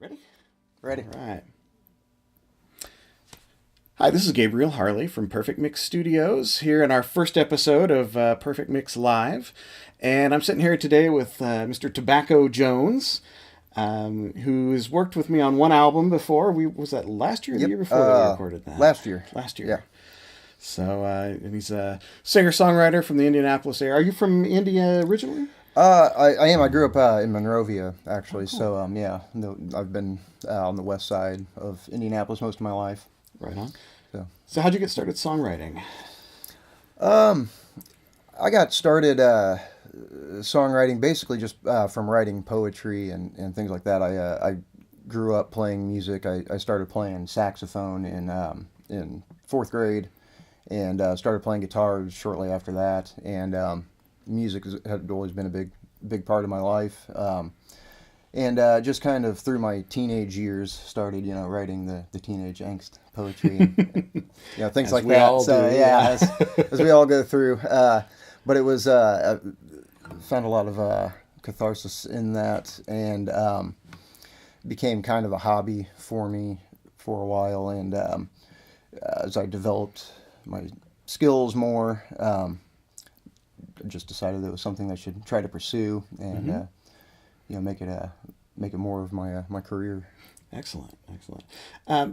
Ready? Ready. All right. Hi, this is Gabriel Harley from Perfect Mix Studios, here in our first episode of Perfect Mix Live. And I'm sitting here today with Mr. Tobacco Jones, who's worked with me on one album before. Was that last year or the year before that we recorded that? Last year. Last year. Yeah. So, and he's a singer-songwriter from the Indianapolis area. Are you from India originally? I am. I grew up in Monrovia, actually. Oh, cool. So, I've been on the west side of Indianapolis most of my life. Right on. So how'd you get started songwriting? I got started songwriting basically just from writing poetry and things like that. I grew up playing music. I started playing saxophone in fourth grade, and started playing guitar shortly after that. And music had always been a big part of my life. And just kind of through my teenage years started, writing the teenage angst poetry and things like that. So yeah, as we all go through. But it was I found a lot of catharsis in that, and became kind of a hobby for me for a while. And as I developed my skills more, I just decided it was something I should try to pursue and make it more of my career. Excellent.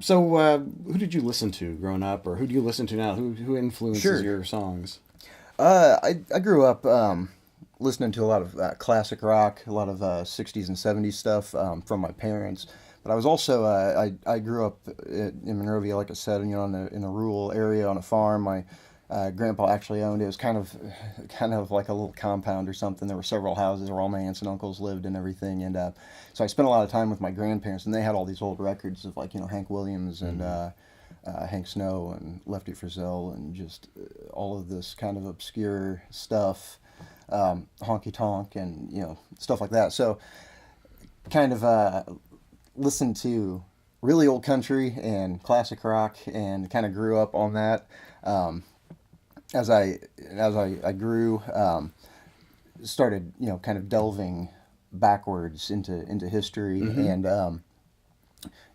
So who did you listen to growing up, or who do you listen to now? Who influences your songs? I grew up listening to a lot of classic rock, a lot of 60s and 70s stuff from my parents. But I was also I grew up in Monrovia, like I said, in a rural area on a farm. My grandpa actually owned it. It was kind of like a little compound or something. There were several houses where all my aunts and uncles lived and everything. And so I spent a lot of time with my grandparents, and they had all these old records of Hank Williams and Hank Snow and Lefty Frizzell and just all of this kind of obscure stuff, honky tonk and stuff like that. So kind of listened to really old country and classic rock and kind of grew up on that. As I grew, started kind of delving backwards into history and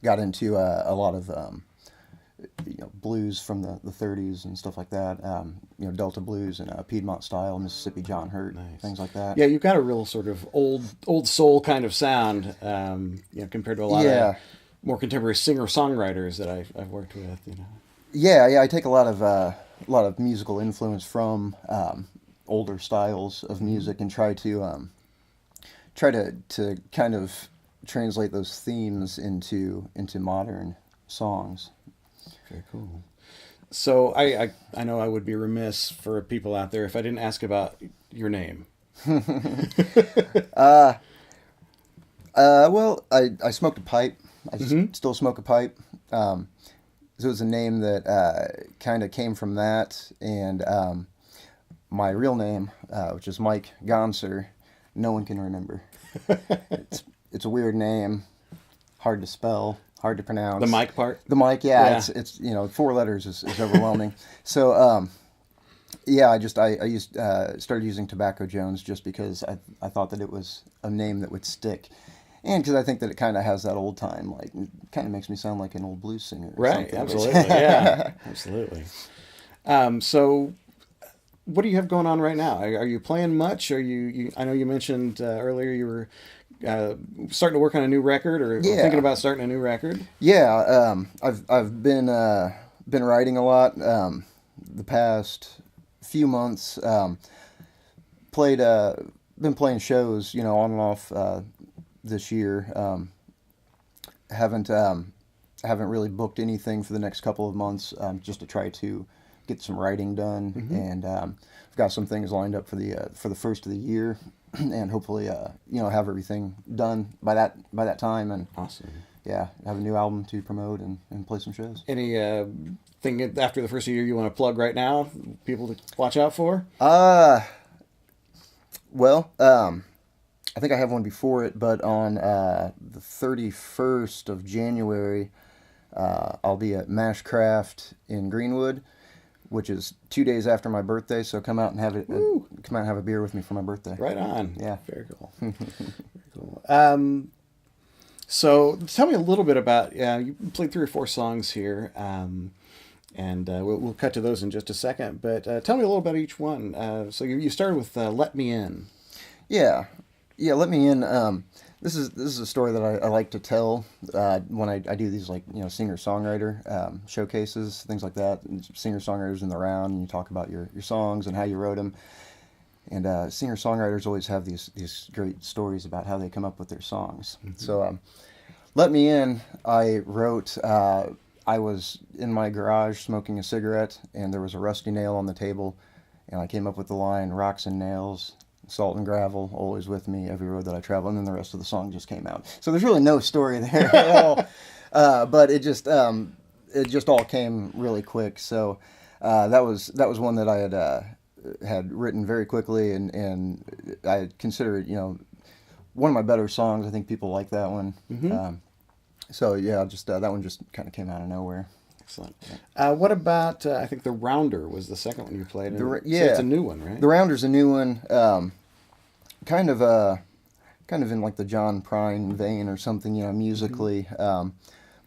got into a lot of blues from the 30s and stuff like that. Delta blues and Piedmont style, Mississippi John Hurt, things like that. Yeah, you've got a real sort of old soul kind of sound, compared to a lot of more contemporary singer-songwriters that I've worked with. Yeah, I take a lot of musical influence from older styles of music and try to kind of translate those themes into modern songs. Very cool. So I know I would be remiss for people out there if I didn't ask about your name. Well, I smoked a pipe. I still smoke a pipe. So it was a name that kind of came from that, and my real name, which is Mike Gonser, no one can remember. It's a weird name, hard to spell, hard to pronounce. The Mike part? The Mike, yeah. It's 4 letters is overwhelming. So I started using Tobacco Jones just because I thought that it was a name that would stick. And because I think that it kind of has that old time, it kind of makes me sound like an old blues singer. Right, absolutely, yeah, absolutely. So what do you have going on right now? Are you playing much? Are you I know you mentioned earlier you were starting to work on a new record, or thinking about starting a new record. Yeah, I've been writing a lot the past few months. Been playing shows, on and off this year. Haven't really booked anything for the next couple of months, just to try to get some writing done, and I've got some things lined up for the first of the year, and hopefully have everything done by that time. And awesome. Yeah, have a new album to promote and play some shows. Any thing after the first of the year you want to plug right now? People to watch out for? Well, I think I have one before it, but on the 31st of January, I'll be at Mashcraft in Greenwood, which is 2 days after my birthday. So come out and have it. Come out and have a beer with me for my birthday. Right on. Yeah. Very cool. Very cool. So tell me a little bit about, you played 3 or 4 songs here, and we'll cut to those in just a second. But tell me a little about each one. So you started with "Let Me In." Yeah, Let Me In. This is a story that I like to tell when I do these, like, singer-songwriter showcases, things like that. Singer-songwriters in the round, and you talk about your songs and how you wrote them. And singer-songwriters always have these great stories about how they come up with their songs. Mm-hmm. So, "Let Me In," I wrote. I was in my garage smoking a cigarette, and there was a rusty nail on the table, and I came up with the line, "Rocks and nails, salt and gravel, always with me every road that I travel," and then the rest of the song just came out. So there's really no story there at all, but it just all came really quick. So that was one that I had written very quickly, and I consider it, one of my better songs. I think people like that one. Mm-hmm. So yeah, just that one just kind of came out of nowhere. Excellent. What about, I think "The Rounder" was the second one you played. Yeah. So it's a new one, right? "The Rounder's" a new one. Kind of in like the John Prine vein or something, musically. Mm-hmm.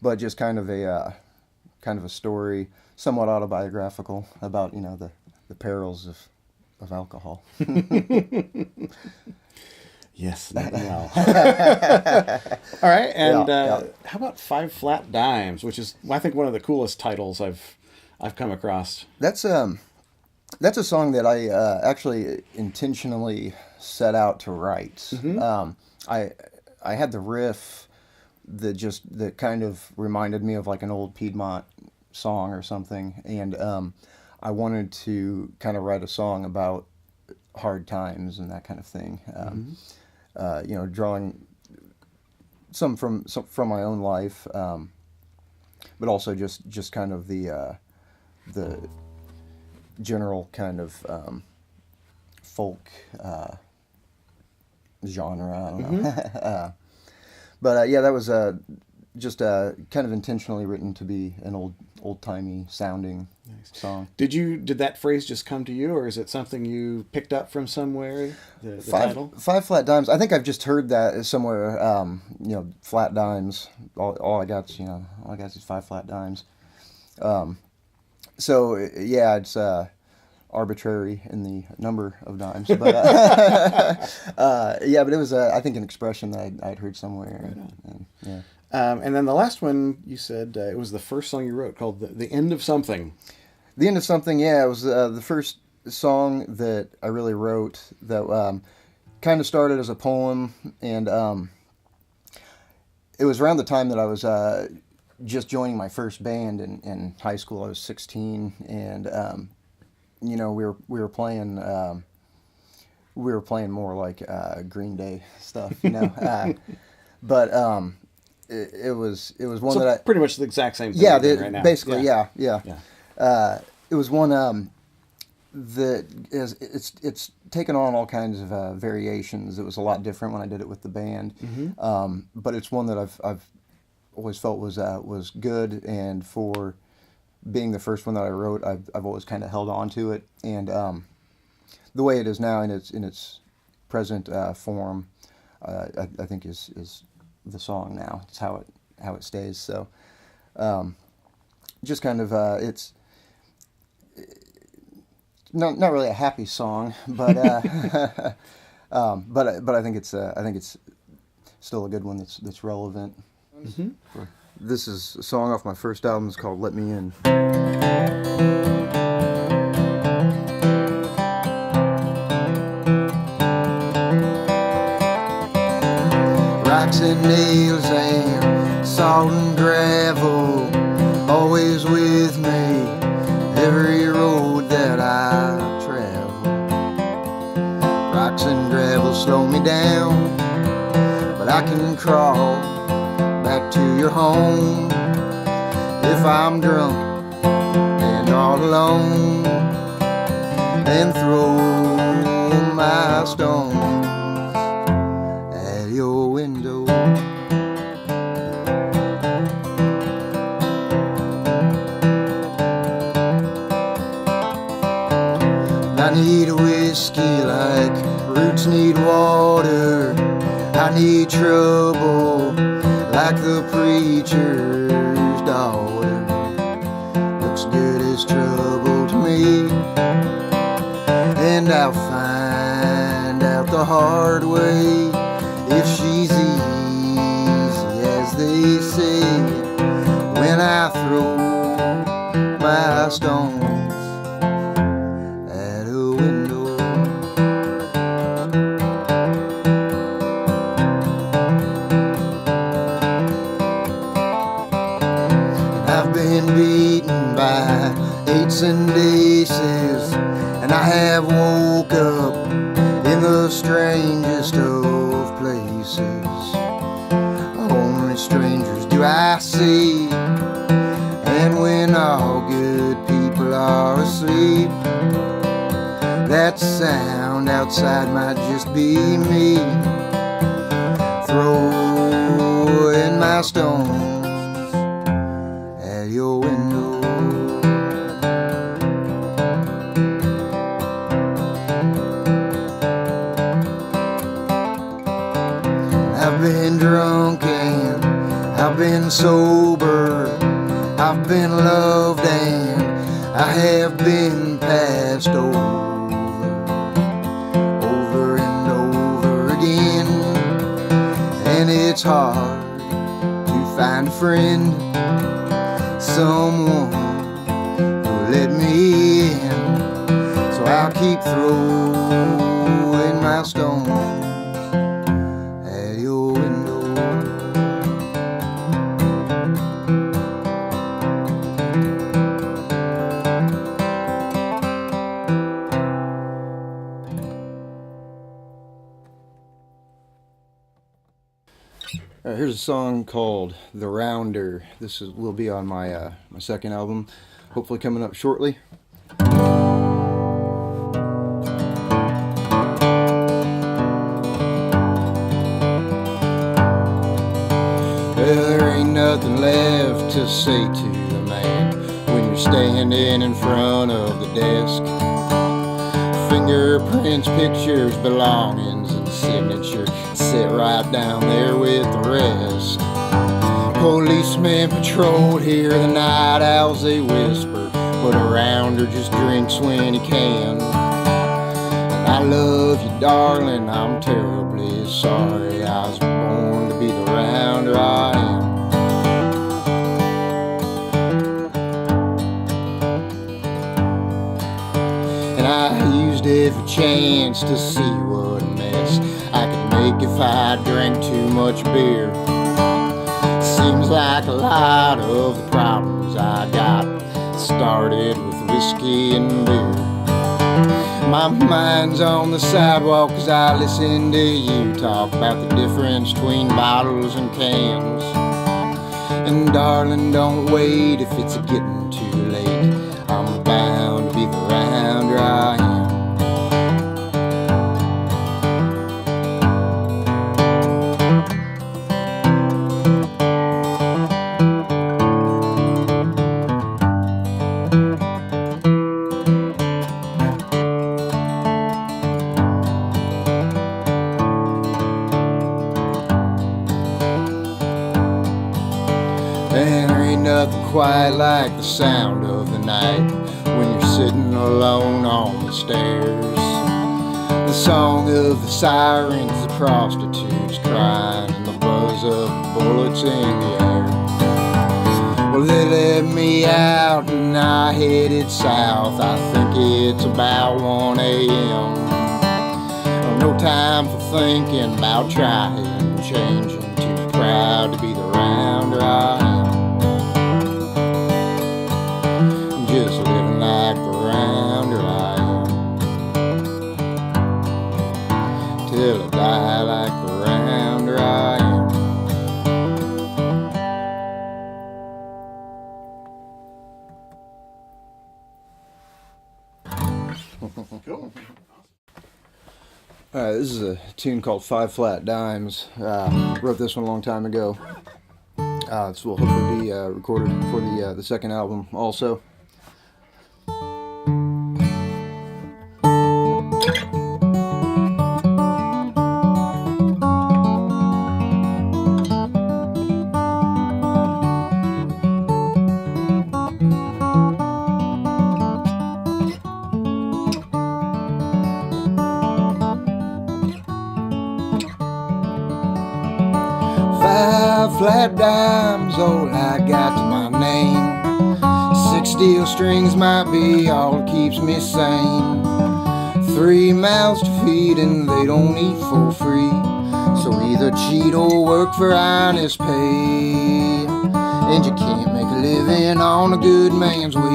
But just kind of a story, somewhat autobiographical, about, the perils of alcohol. Yes, nothing well. All right, and how about "Five Flat Dimes," which is, I think, one of the coolest titles I've come across. That's a song that I actually intentionally set out to write. Mm-hmm. I had the riff that kind of reminded me of like an old Piedmont song or something, and I wanted to kind of write a song about hard times and that kind of thing. Mm-hmm. Drawing some from my own life, but also just kind of the general kind of folk genre. I don't know. Mm-hmm. But that was just kind of intentionally written to be an old-timey sounding song. Did that phrase just come to you, or is it something you picked up from somewhere? The title? Five Flat Dimes. I think I've just heard that somewhere. Flat dimes. All I got is 5 flat dimes. So yeah, it's arbitrary in the number of dimes, but but it was I think an expression that I'd heard somewhere. Right on. And, yeah. And then the last one, you said it was the first song you wrote, called "The End of Something." The End of Something, yeah. It was the first song that I really wrote that kind of started as a poem, and it was around the time that I was just joining my first band in high school. I was 16, and we were playing more like Green Day stuff, but it was one that I pretty much the exact same thing. Yeah, right now. Basically, yeah. It was one that it's taken on all kinds of variations. It was a lot different when I did it with the band, mm-hmm. But it's one that I've always felt was good, and for being the first one that I wrote, I've always kind of held on to it, and the way it is now in its present form, I think is the song now. It's how it stays. So, just kind of it's not really a happy song, but but I think it's still a good one that's relevant. Mm-hmm. This is a song off my first album. It's called "Let Me In." Rocks and nails and salt and gravel, always with me every road that I travel. Rocks and gravel slow me down, but I can crawl back to your home if I'm drunk and all alone, and throw my stones at your window. I need a whiskey like roots need water. I need trouble like like the preacher's daughter. Looks good as trouble to me, and I'll find out the hard way if she's easy as they say when I throw my stones at a window. I've been beaten by 8s and aces, and I have woke up in the strangest of places. Only strangers do I see, and when all good people are asleep, that sound outside might just be me throwing my stones at your window. I've been drunk and I've been sober, I've been loved and I have been passed over and over again. And it's hard to find a friend, someone who'll let me in. So I'll keep throwing my stones at your window. Here's a song called "The Rounder." This will be on my my second album, hopefully coming up shortly. Well, there ain't nothing left to say to the man when you're standing in front of the desk. Fingerprints, pictures, belongings, and signature sit right down there with the rest. Policemen patrol here, the night owls they whisper, but a rounder just drinks when he can. And I love you, darling, I'm terribly sorry I was born to be the rounder I am. And I used every chance to see what a mess I could make if I drank too much beer. Seems like a lot of the problems I got started with whiskey and beer. My mind's on the sidewalk as I listen to you talk about the difference between bottles and cans. And darling, don't wait if it's getting too late. I'm bound to be the rounder I am. And there ain't nothing quite like the sound of the night when you're sitting alone on the stairs. The song of the sirens, the prostitutes crying, and the buzz of bullets in the air. Well, they let me out and I headed south. I think it's about 1 a.m. No time for thinking about trying and changing. Too proud to be the rounder I am. Just living like the rounder I am. Till I die like the rounder I am. Cool. Alright, this is a tune called 5 Flat Dimes. Wrote this one a long time ago. This will hopefully be recorded for the second album also. flat dimes, all I got to my name. 6 steel strings might be all that keeps me sane. 3 mouths to feed and they don't eat for free. So either cheat or work for honest pay. And you can't make a living on a good man's wage.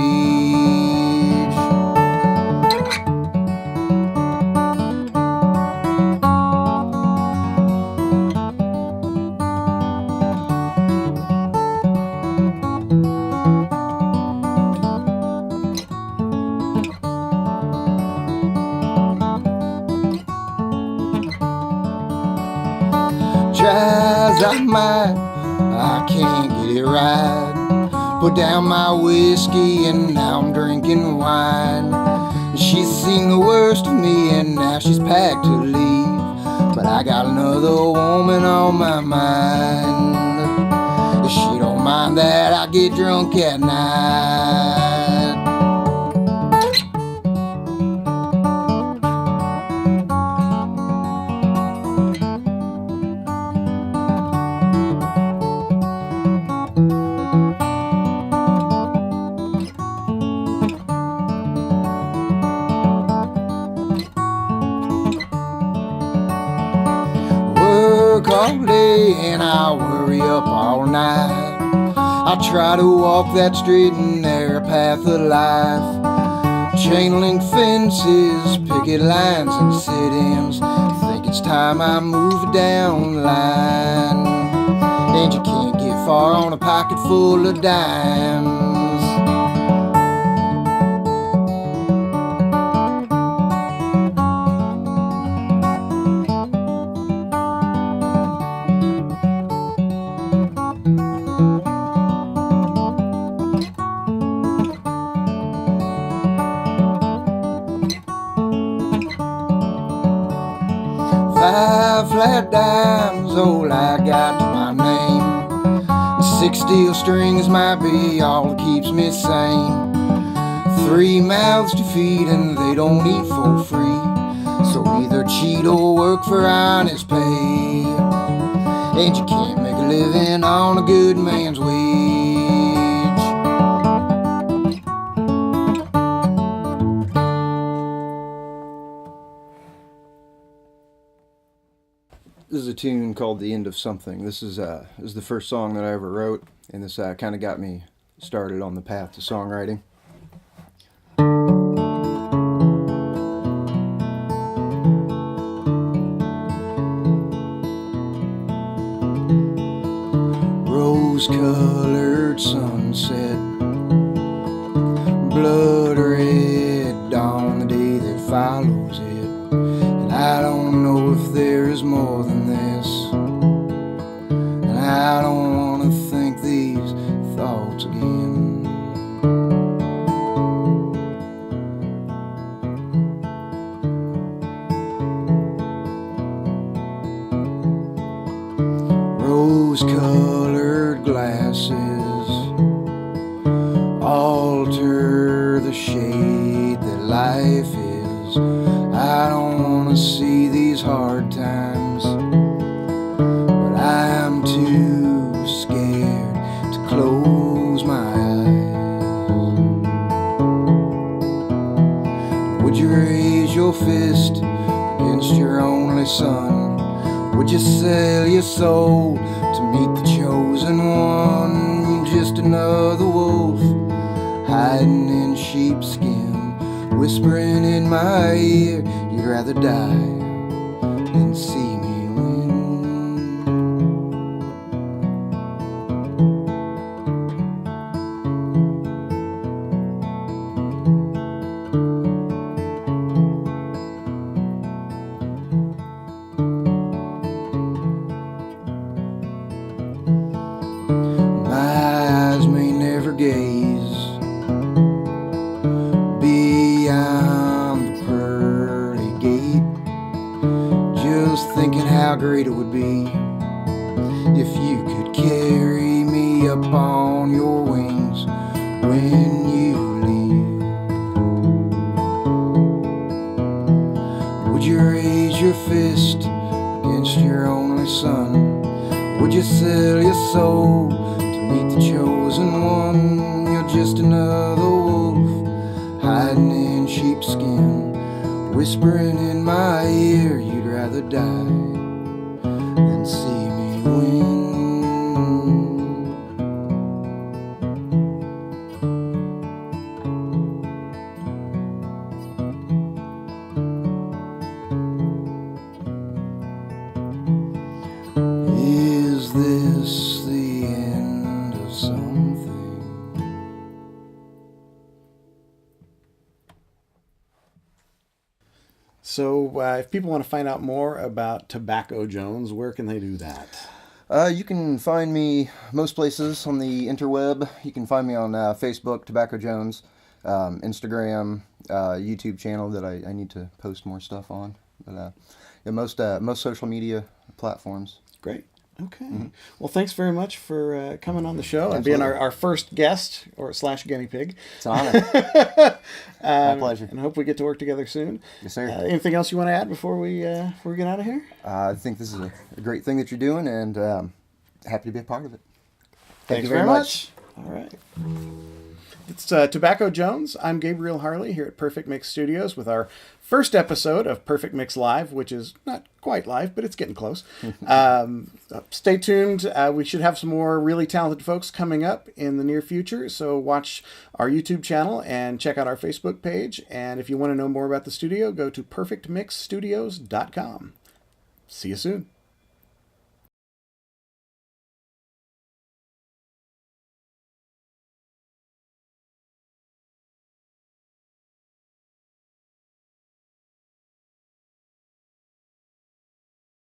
Try as I might, I can't get it right. Put down my whiskey and now I'm drinking wine. She's seen the worst of me and now she's packed to leave. But I got another woman on my mind. She don't mind that I get drunk at night. All day and I worry up all night. I try to walk that straight and narrow path of life. Chain link fences, picket lines and sit-ins. Think it's time I move down the line. And you can't get far on a pocket full of dimes. 5 flat dimes, all I got to my name. 6 steel strings might be all that keeps me sane. 3 mouths to feed and they don't eat for free. So either cheat or work for honest pay. And you can't make a living on a good man's wage. This is a tune called The End of Something. This is the first song that I ever wrote, and this kind of got me started on the path to songwriting. Rose-colored sunset, blood red dawn, the day that follows it. And I don't know if there is more than this, and I don't want to think these thoughts again. Rose-colored glasses alter the shade that life is. I don't want to see these hard times, but I am too scared to close my eyes. Would you raise your fist against your only son? Would you sell your soul to meet the chosen one? Just another wolf hiding in sheepskin, whispering in my ear, you'd rather die than see me win. Gaze beyond the pearly gate, just thinking how great it would be if you could carry me up on your wings when you leave. Would you raise your fist against your only son? Would you sell your soul to meet the chosen one? You're just another wolf hiding in sheepskin, whispering in my ear you'd rather die than see me win. Is this the end of something? So, if people want to find out more about Tobacco Jones, where can they do that? You can find me most places on the interweb. You can find me on Facebook, Tobacco Jones, Instagram, YouTube channel that I need to post more stuff on. But yeah, most social media platforms. Great. Okay. Well, thanks very much for coming on the show and Absolutely. being our first guest or / guinea pig. It's an honor. My pleasure. And I hope we get to work together soon. Yes, sir. Anything else you want to add before we get out of here? I think this is a great thing that you're doing, and happy to be a part of it. Thank Thanks you very much. All right. It's Tobacco Jones. I'm Gabriel Harley here at Perfect Mix Studios with our first episode of Perfect Mix Live, which is not quite live, but it's getting close. Stay tuned. We should have some more really talented folks coming up in the near future. So watch our YouTube channel and check out our Facebook page. And if you want to know more about the studio, go to perfectmixstudios.com. See you soon.